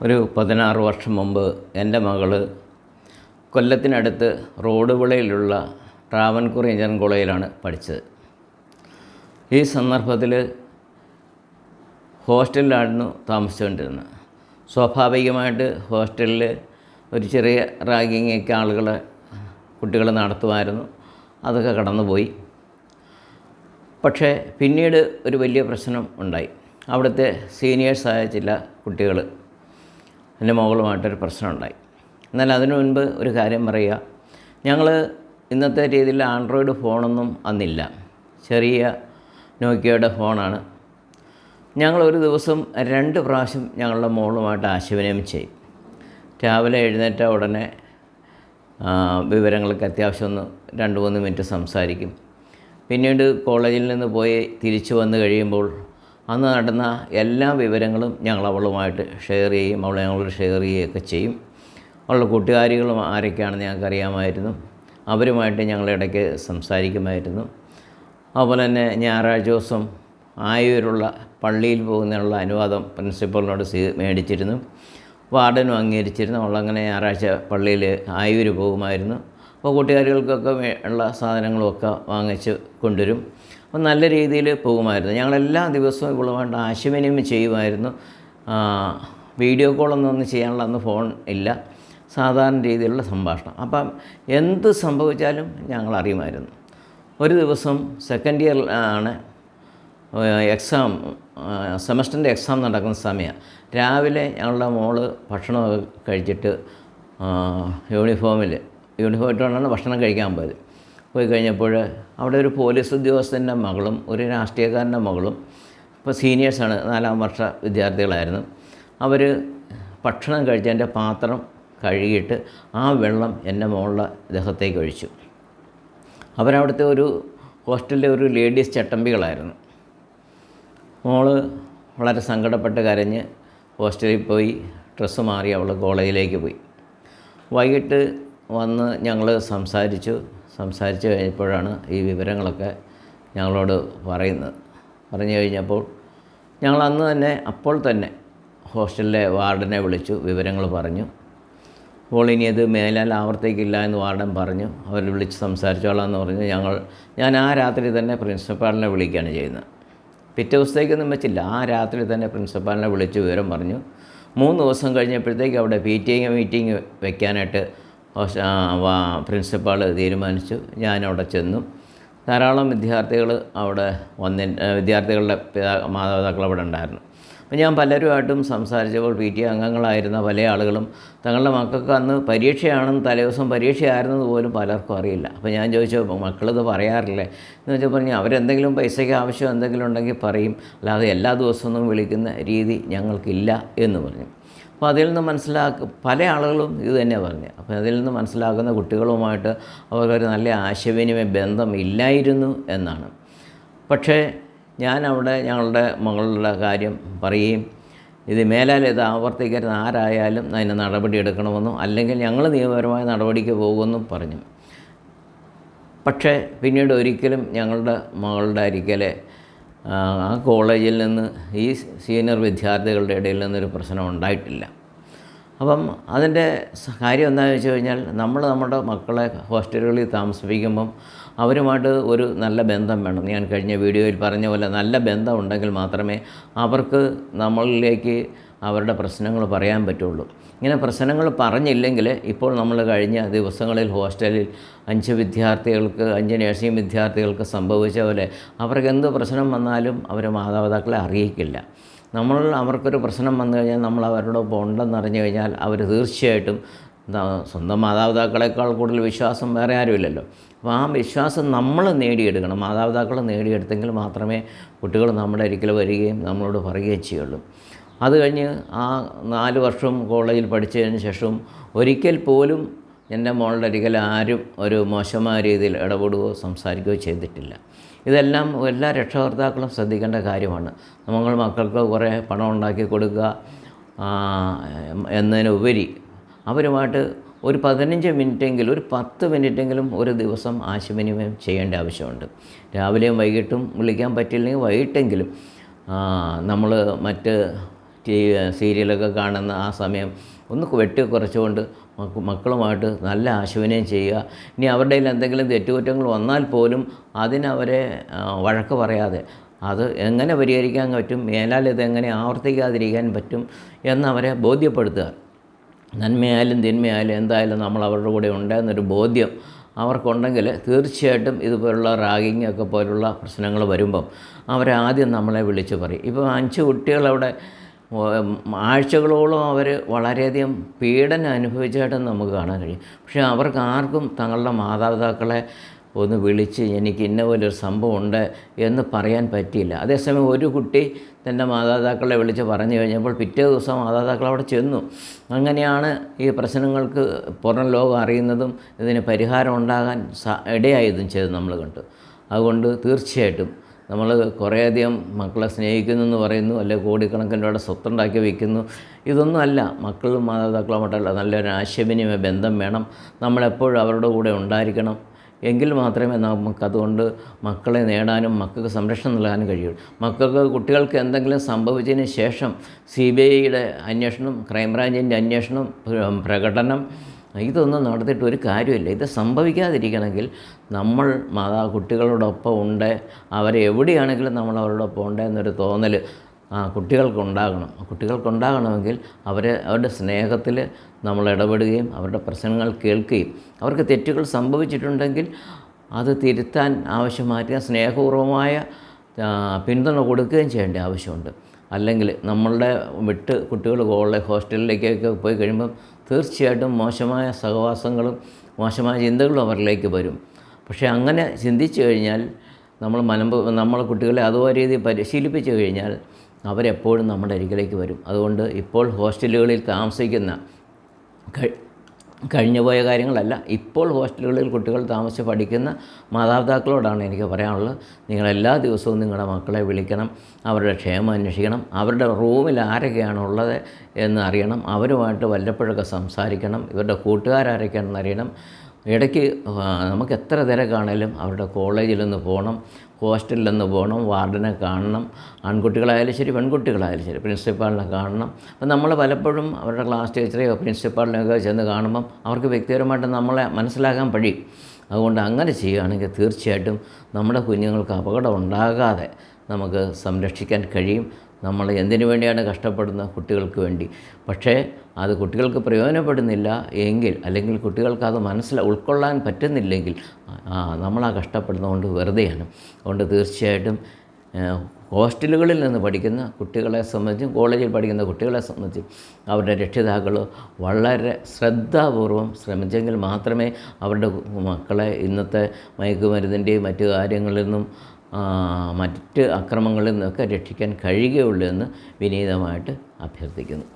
ഒരു 16 വർഷം മുമ്പ് എൻ്റെ മകൾ കൊല്ലത്തിനടുത്ത് റോഡുവിളയിലുള്ള ട്രാവൻകൂർ എഞ്ചിനീയറിംഗ് കോളേജിലാണ് പഠിച്ചത്. ഈ സന്ദർഭത്തിൽ ഹോസ്റ്റലിലായിരുന്നു താമസിച്ചുകൊണ്ടിരുന്നത്. സ്വാഭാവികമായിട്ട് ഹോസ്റ്റലിൽ ഒരു ചെറിയ റാഗിങ്ങൊക്കെ കുട്ടികൾ നടത്തുമായിരുന്നു. അതൊക്കെ കടന്നുപോയി. പക്ഷേ പിന്നീട് ഒരു വലിയ പ്രശ്നം ഉണ്ടായി. അവിടുത്തെ സീനിയേഴ്സായ ചില കുട്ടികൾ എൻ്റെ മകളുമായിട്ടൊരു പ്രശ്നമുണ്ടായി. എന്നാൽ അതിനു മുൻപ് ഒരു കാര്യം പറയുക, ഞങ്ങൾ ഇന്നത്തെ രീതിയിൽ ആൻഡ്രോയിഡ് ഫോണൊന്നും അന്നില്ല. ചെറിയ നോക്കിയയുടെ ഫോണാണ്. ഞങ്ങളൊരു ദിവസം 2 പ്രാവശ്യം ഞങ്ങളുടെ മോളുമായിട്ട് ആശയവിനിമയം ചെയ്യും. രാവിലെ എഴുന്നേറ്റ ഉടനെ വിവരങ്ങൾക്ക് അത്യാവശ്യം ഒന്ന് 2-3 മിനിറ്റ് സംസാരിക്കും. പിന്നീട് കോളേജിൽ നിന്ന് പോയി തിരിച്ചു വന്നു കഴിയുമ്പോൾ അന്ന് നടന്ന എല്ലാ വിവരങ്ങളും ഞങ്ങൾ അവളുമായിട്ട് ഷെയർ ചെയ്യും. അവളെ ഞങ്ങളോട് ഷെയർ ചെയ്യുകയൊക്കെ ചെയ്യും. അവളുടെ കൂട്ടുകാരികളും ആരൊക്കെയാണെന്ന് ഞങ്ങൾക്കറിയാമായിരുന്നു. അവരുമായിട്ട് ഞങ്ങളിടയ്ക്ക് സംസാരിക്കുമായിരുന്നു. അതുപോലെ തന്നെ ഞായറാഴ്ച ദിവസം ആയൂരുള്ള പള്ളിയിൽ പോകുന്നതിനുള്ള അനുവാദം പ്രിൻസിപ്പളിനോട് മേടിച്ചിരുന്നു. വാർഡനും അംഗീകരിച്ചിരുന്നു. അവളങ്ങനെ ഞായറാഴ്ച പള്ളിയിൽ ആയൂർ പോകുമായിരുന്നു. അപ്പോൾ കൂട്ടുകാരികൾക്കൊക്കെ ഉള്ള സാധനങ്ങളുമൊക്കെ വാങ്ങിച്ച് കൊണ്ടുവരും. അപ്പോൾ നല്ല രീതിയിൽ പോകുമായിരുന്നു. ഞങ്ങളെല്ലാ ദിവസവും ഇവളുമായിട്ട് ആശയവിനിമയം ചെയ്യുമായിരുന്നു. വീഡിയോ കോളൊന്നും ചെയ്യാനുള്ള അന്ന് ഫോൺ ഇല്ല. സാധാരണ രീതിയിലുള്ള സംഭാഷണം. അപ്പം എന്ത് സംഭവിച്ചാലും ഞങ്ങൾ അറിയുമായിരുന്നു. ഒരു ദിവസം സെക്കൻഡ് ഇയർ ആണ് എക്സാം, സെമസ്റ്ററിൻ്റെ എക്സാം നടക്കുന്ന സമയം. രാവിലെ ഞങ്ങളുടെ മോള് ഭക്ഷണമൊക്കെ കഴിച്ചിട്ട് യൂണിഫോം ഇട്ടുകൊണ്ടാണ് ഭക്ഷണം കഴിക്കാൻ പോയത്. പോയി കഴിഞ്ഞപ്പോൾ അവിടെ ഒരു പോലീസ് ഉദ്യോഗസ്ഥൻ്റെ മകളും ഒരു രാഷ്ട്രീയക്കാരൻ്റെ മകളും ഇപ്പോൾ സീനിയേഴ്സാണ്, 4ാം വർഷ വിദ്യാർത്ഥികളായിരുന്നു. അവർ ഭക്ഷണം കഴിച്ചതിൻ്റെ പാത്രം കഴുകിയിട്ട് ആ വെള്ളം എൻ്റെ മോളുടെ ദേഹത്തേക്ക് ഒഴിച്ചു. അവരവിടുത്തെ ഒരു ഹോസ്റ്റലിലെ ഒരു ലേഡീസ് ചട്ടമ്പികളായിരുന്നു. മോള് വളരെ സങ്കടപ്പെട്ട് കരഞ്ഞ് ഹോസ്റ്റലിൽ പോയി ഡ്രസ്സ് മാറി അവൾ കോളേജിലേക്ക് പോയി. വൈകിട്ട് വന്ന് ഞങ്ങൾ സംസാരിച്ച് കഴിഞ്ഞപ്പോഴാണ് ഈ വിവരങ്ങളൊക്കെ ഞങ്ങളോട് പറഞ്ഞു കഴിഞ്ഞപ്പോൾ ഞങ്ങൾ അന്ന് തന്നെ അപ്പോൾ തന്നെ ഹോസ്റ്റലിലെ വാർഡനെ വിളിച്ചു വിവരങ്ങൾ പറഞ്ഞു. അപ്പോൾ ഇനി അത് മേലാൽ ആവർത്തിക്കില്ല എന്ന് വാർഡൻ പറഞ്ഞു. അവർ വിളിച്ച് സംസാരിച്ചോളാമെന്ന് പറഞ്ഞു. ഞാൻ ആ രാത്രി തന്നെ പ്രിൻസിപ്പാളിനെ വിളിക്കുകയാണ് ചെയ്യുന്നത്. പിറ്റേ ദിവസത്തേക്കൊന്നും വെച്ചില്ല. ആ രാത്രി തന്നെ പ്രിൻസിപ്പാളിനെ വിളിച്ച് വിവരം പറഞ്ഞു. 3 ദിവസം കഴിഞ്ഞപ്പോഴത്തേക്ക് അവിടെ മീറ്റിംഗ് വെക്കാനായിട്ട് പ്രിൻസിപ്പാൾ തീരുമാനിച്ചു. ഞാനവിടെ ചെന്നു. ധാരാളം വിദ്യാർത്ഥികൾ അവിടെ വിദ്യാർത്ഥികളുടെ മാതാപിതാക്കൾ അവിടെ ഉണ്ടായിരുന്നു. അപ്പോൾ ഞാൻ പലരുമായിട്ടും സംസാരിച്ചപ്പോൾ PTA അംഗങ്ങളായിരുന്ന പല ആളുകളും തങ്ങളുടെ മക്കൾക്ക് അന്ന് പരീക്ഷയാണെന്ന് തലേദിവസം പരീക്ഷയായിരുന്നത് പോലും പലർക്കും അറിയില്ല. അപ്പോൾ ഞാൻ ചോദിച്ചു, മക്കളിത് പറയാറില്ലേ എന്ന് വെച്ചാൽ പറഞ്ഞു, അവരെന്തെങ്കിലും പൈസയ്ക്ക് ആവശ്യം എന്തെങ്കിലും ഉണ്ടെങ്കിൽ പറയും, അല്ലാതെ എല്ലാ ദിവസവും വിളിക്കുന്ന രീതി ഞങ്ങൾക്കില്ല എന്ന് പറഞ്ഞു. അപ്പോൾ അതിൽ നിന്ന് പല ആളുകളും ഇത് തന്നെയാണ് പറഞ്ഞത്. അപ്പോൾ അതിൽ നിന്ന് മനസ്സിലാക്കുന്ന കുട്ടികളുമായിട്ട് അവർക്കൊരു നല്ല ആശയവിനിമയ ബന്ധം ഇല്ലായിരുന്നു എന്നാണ്. പക്ഷേ ഞാനവിടെ ഞങ്ങളുടെ മകളുടെ കാര്യം പറയുകയും ഇത് മേലാൽ ഇത് ആവർത്തിക്കരുത്, ആരായാലും അതിന് നടപടി എടുക്കണമെന്നും അല്ലെങ്കിൽ ഞങ്ങൾ നിയമപരമായ നടപടിക്ക് പോകുമെന്നും പറഞ്ഞു. പക്ഷേ പിന്നീട് ഒരിക്കലും ഞങ്ങളുടെ മകളുടെ അരിക്കലെ ആ കോളേജിൽ നിന്ന് ഈ സീനിയർ വിദ്യാർത്ഥികളുടെ ഇടയിൽ നിന്നൊരു പ്രശ്നം ഉണ്ടായിട്ടില്ല. അപ്പം അതിൻ്റെ കാര്യം എന്താണെന്ന് വെച്ച് കഴിഞ്ഞാൽ നമ്മുടെ മക്കളെ ഹോസ്റ്റലുകളിൽ താമസിപ്പിക്കുമ്പം അവരുമായിട്ട് ഒരു നല്ല ബന്ധം വേണം. ഞാൻ കഴിഞ്ഞ വീഡിയോയിൽ പറഞ്ഞ പോലെ നല്ല ബന്ധം ഉണ്ടെങ്കിൽ മാത്രമേ അവർക്ക് നമ്മളിലേക്ക് അവരുടെ പ്രശ്നങ്ങൾ പറയാൻ പറ്റുള്ളൂ. ഇങ്ങനെ പ്രശ്നങ്ങൾ പറഞ്ഞില്ലെങ്കിൽ ഇപ്പോൾ നമ്മൾ കഴിഞ്ഞ ദിവസങ്ങളിൽ ഹോസ്റ്റലിൽ 5 നഴ്സിംഗ് വിദ്യാർത്ഥികൾക്ക് സംഭവിച്ച പോലെ അവർക്ക് എന്ത് പ്രശ്നം വന്നാലും അവർ മാതാപിതാക്കളെ അറിയിക്കില്ല. അവർക്കൊരു പ്രശ്നം വന്നു കഴിഞ്ഞാൽ നമ്മൾ അവരുടെ ഉണ്ടെന്നറിഞ്ഞു കഴിഞ്ഞാൽ അവർ തീർച്ചയായിട്ടും സ്വന്തം മാതാപിതാക്കളെക്കാൾ കൂടുതൽ വിശ്വാസം വേറെ ആരുമില്ലല്ലോ. അപ്പോൾ ആ വിശ്വാസം നമ്മൾ നേടിയെടുക്കണം. മാതാപിതാക്കൾ നേടിയെടുത്തെങ്കിൽ മാത്രമേ കുട്ടികൾ നമ്മുടെ അരികിൽ വരികയും നമ്മളോട് പറയുകയും ചെയ്യുള്ളൂ. അത് കഴിഞ്ഞ് ആ 4 വർഷം കോളേജിൽ പഠിച്ചതിന് ശേഷം ഒരിക്കൽ പോലും എൻ്റെ മോളുടെ അരികിൽ ആരും ഒരു മോശമായ രീതിയിൽ ഇടപെടുകയോ സംസാരിക്കുകയോ ചെയ്തിട്ടില്ല. ഇതെല്ലാം എല്ലാ രക്ഷകർത്താക്കളും ശ്രദ്ധിക്കേണ്ട കാര്യമാണ്. നമ്മൾ മക്കൾക്ക് കുറേ പണം ഉണ്ടാക്കി കൊടുക്കുക എന്നതിനുപരി അവരുമായിട്ട് ഒരു 15 മിനിറ്റെങ്കിലും ഒരു 10 മിനിറ്റെങ്കിലും ഒരു ദിവസം ആശയവിനിമയം ചെയ്യേണ്ട ആവശ്യമുണ്ട്. രാവിലെയും വൈകിട്ടും വിളിക്കാൻ പറ്റില്ലെങ്കിൽ വൈകിട്ടെങ്കിലും നമ്മൾ മറ്റ് സീരിയലൊക്കെ കാണുന്ന ആ സമയം ഒന്ന് വെട്ടി കുറച്ചുകൊണ്ട് മക്കളുമായിട്ട് നല്ല ആശയവിനിമയം ചെയ്യുക. ഇനി അവരുടെ കയ്യിൽ എന്തെങ്കിലും തെറ്റുകുറ്റങ്ങൾ വന്നാൽ പോലും അതിനവരെ വഴക്ക് പറയാതെ അത് എങ്ങനെ പരിഹരിക്കാൻ പറ്റും, മേലാൽ ഇതെങ്ങനെ ആവർത്തിക്കാതിരിക്കാൻ പറ്റും എന്നവരെ ബോധ്യപ്പെടുത്തുക. നന്മയായാലും തിന്മയായാലും എന്തായാലും നമ്മൾ അവരുടെ കൂടെ ഉണ്ടെന്നൊരു ബോധ്യം അവർക്കുണ്ടെങ്കിൽ തീർച്ചയായിട്ടും ഇതുപോലുള്ള റാഗിങ് ഒക്കെ പോലുള്ള പ്രശ്നങ്ങൾ വരുമ്പം അവരെ ആദ്യം നമ്മളെ വിളിച്ച് പറയും. ഇപ്പോൾ 5 കുട്ടികളവിടെ ആഴ്ചകളോളം അവർ വളരെയധികം പീഡനം അനുഭവിച്ചായിട്ട് നമുക്ക് കാണാൻ കഴിയും. പക്ഷേ അവർക്ക് ആർക്കും തങ്ങളുടെ മാതാപിതാക്കളെ ഒന്ന് വിളിച്ച് എനിക്ക് ഇന്ന പോലൊരു സംഭവം ഉണ്ട് എന്ന് പറയാൻ പറ്റിയില്ല. അതേസമയം ഒരു കുട്ടി തൻ്റെ മാതാപിതാക്കളെ വിളിച്ച് പറഞ്ഞു കഴിഞ്ഞപ്പോൾ പിറ്റേ ദിവസം മാതാപിതാക്കൾ അവിടെ ചെന്നു. അങ്ങനെയാണ് ഈ പ്രശ്നങ്ങൾക്ക് പുറം ലോകം അറിയുന്നതും ഇതിന് പരിഹാരം ഉണ്ടാകാൻ ഇടയായതും ചെയ്ത് നമ്മൾ കണ്ടു. അതുകൊണ്ട് തീർച്ചയായിട്ടും നമ്മൾ കുറേയധികം മക്കളെ സ്നേഹിക്കുന്നു എന്ന് പറയുന്നു, അല്ലെങ്കിൽ കോടിക്കണക്കിന് രൂപയുടെ സ്വത്തുണ്ടാക്കി വയ്ക്കുന്നു. ഇതൊന്നും അല്ല. മക്കളും മാതാപിതാക്കളുമായിട്ടുള്ള നല്ലൊരു ആശയവിനിമയ ബന്ധം വേണം. നമ്മളെപ്പോഴും അവരുടെ കൂടെ ഉണ്ടായിരിക്കണം. എങ്കിൽ മാത്രമേ നമുക്കതുകൊണ്ട് മക്കളെ നേടാനും മക്കൾക്ക് സംരക്ഷണം നൽകാനും കഴിയുള്ളൂ. കുട്ടികൾക്ക് എന്തെങ്കിലും സംഭവിച്ചതിന് ശേഷം CBIയുടെ അന്വേഷണം, ക്രൈംബ്രാഞ്ചിൻ്റെ അന്വേഷണം, പ്രകടനം ഇതൊന്നും നടത്തിയിട്ട് ഒരു കാര്യമില്ല. ഇത് സംഭവിക്കാതിരിക്കണമെങ്കിൽ നമ്മൾ കുട്ടികളോടൊപ്പം ഉണ്ട്, അവരെ എവിടെയാണെങ്കിലും നമ്മൾ അവരോടൊപ്പം ഉണ്ട് എന്നൊരു തോന്നൽ കുട്ടികൾക്കുണ്ടാകണമെങ്കിൽ അവരുടെ സ്നേഹത്തിൽ നമ്മൾ ഇടപെടുകയും അവരുടെ പ്രശ്നങ്ങൾ കേൾക്കുകയും അവർക്ക് തെറ്റുകൾ സംഭവിച്ചിട്ടുണ്ടെങ്കിൽ അത് തിരുത്താൻ ആവശ്യമായ സ്നേഹപൂർവമായ പിന്തുണ കൊടുക്കുകയും ചെയ്യേണ്ട ആവശ്യമുണ്ട്. അല്ലെങ്കിൽ നമ്മളുടെ കുട്ടികൾ ഹോസ്റ്റലിലേക്കൊക്കെ പോയി കഴിയുമ്പം തീർച്ചയായിട്ടും മോശമായ സഹവാസങ്ങളും മോശമായ ചിന്തകളും അവരിലേക്ക് വരും. പക്ഷേ അങ്ങനെ ചിന്തിച്ചു കഴിഞ്ഞാൽ നമ്മൾ കുട്ടികളെ അതേ രീതി പരിശീലിപ്പിച്ചു കഴിഞ്ഞാൽ അവരെപ്പോഴും നമ്മുടെ അരികിലേക്ക് വരും. അതുകൊണ്ട് ഇപ്പോൾ ഹോസ്റ്റലുകളിൽ താമസിക്കുന്ന കഴിഞ്ഞുപോയ കാര്യങ്ങളല്ല, ഇപ്പോൾ ഹോസ്റ്റലുകളിൽ കുട്ടികൾ താമസിച്ച് പഠിക്കുന്ന മാതാപിതാക്കളോടാണ് എനിക്ക് പറയാനുള്ളത്. നിങ്ങളെല്ലാ ദിവസവും നിങ്ങളുടെ മക്കളെ വിളിക്കണം, അവരുടെ ക്ഷേമം അന്വേഷിക്കണം, അവരുടെ റൂമിൽ ആരൊക്കെയാണുള്ളത് എന്ന് അറിയണം, അവരുമായിട്ട് വല്ലപ്പോഴൊക്കെ സംസാരിക്കണം, ഇവരുടെ കൂട്ടുകാരാരൊക്കെയാണെന്ന് അറിയണം. ഇടയ്ക്ക് നമുക്ക് എത്ര തിരക്കാണേലും അവരുടെ കോളേജിലൊന്ന് പോകണം, ഹോസ്റ്റലിലൊന്ന് പോകണം, വാർഡനെ കാണണം. ആൺകുട്ടികളായാലും ശരി പെൺകുട്ടികളായാലും ശരി പ്രിൻസിപ്പാളിനെ കാണണം. അപ്പം നമ്മൾ പലപ്പോഴും അവരുടെ ക്ലാസ് ടീച്ചറെയോ പ്രിൻസിപ്പാളിനെയൊക്കെ ചെന്ന് കാണുമ്പം അവർക്ക് വ്യക്തിപരമായിട്ട് നമ്മളെ മനസ്സിലാക്കാൻ കഴിയും. അതുകൊണ്ട് അങ്ങനെ ചെയ്യുകയാണെങ്കിൽ തീർച്ചയായിട്ടും നമ്മുടെ കുഞ്ഞുങ്ങൾക്ക് അപകടം ഉണ്ടാകാതെ നമുക്ക് സംരക്ഷിക്കാൻ കഴിയും. നമ്മൾ എന്തിനു വേണ്ടിയാണ് കഷ്ടപ്പെടുന്നത്? കുട്ടികൾക്ക് വേണ്ടി. പക്ഷേ അത് കുട്ടികൾക്ക് പ്രയോജനപ്പെടുന്നില്ല എങ്കിൽ, അല്ലെങ്കിൽ കുട്ടികൾക്ക് അത് ഉൾക്കൊള്ളാൻ പറ്റുന്നില്ലെങ്കിൽ നമ്മളാ കഷ്ടപ്പെടുന്നതുകൊണ്ട് വെറുതെയാണ്. അതുകൊണ്ട് തീർച്ചയായിട്ടും ഹോസ്റ്റലുകളിൽ നിന്ന് പഠിക്കുന്ന കുട്ടികളെ സംബന്ധിച്ചും കോളേജിൽ പഠിക്കുന്ന കുട്ടികളെ സംബന്ധിച്ചും അവരുടെ രക്ഷിതാക്കൾ വളരെ ശ്രദ്ധാപൂർവം ശ്രമിച്ചെങ്കിൽ മാത്രമേ അവരുടെ മക്കളെ ഇന്നത്തെ മയക്കുമരുന്നിൻ്റെയും മറ്റു കാര്യങ്ങളിൽ നിന്നും മറ്റ് അക്രമങ്ങളിൽ നിന്നൊക്കെ രക്ഷിക്കാൻ കഴിയുകയുള്ളൂ എന്ന് വിനീതമായിട്ട് അഭ്യർത്ഥിക്കുന്നു.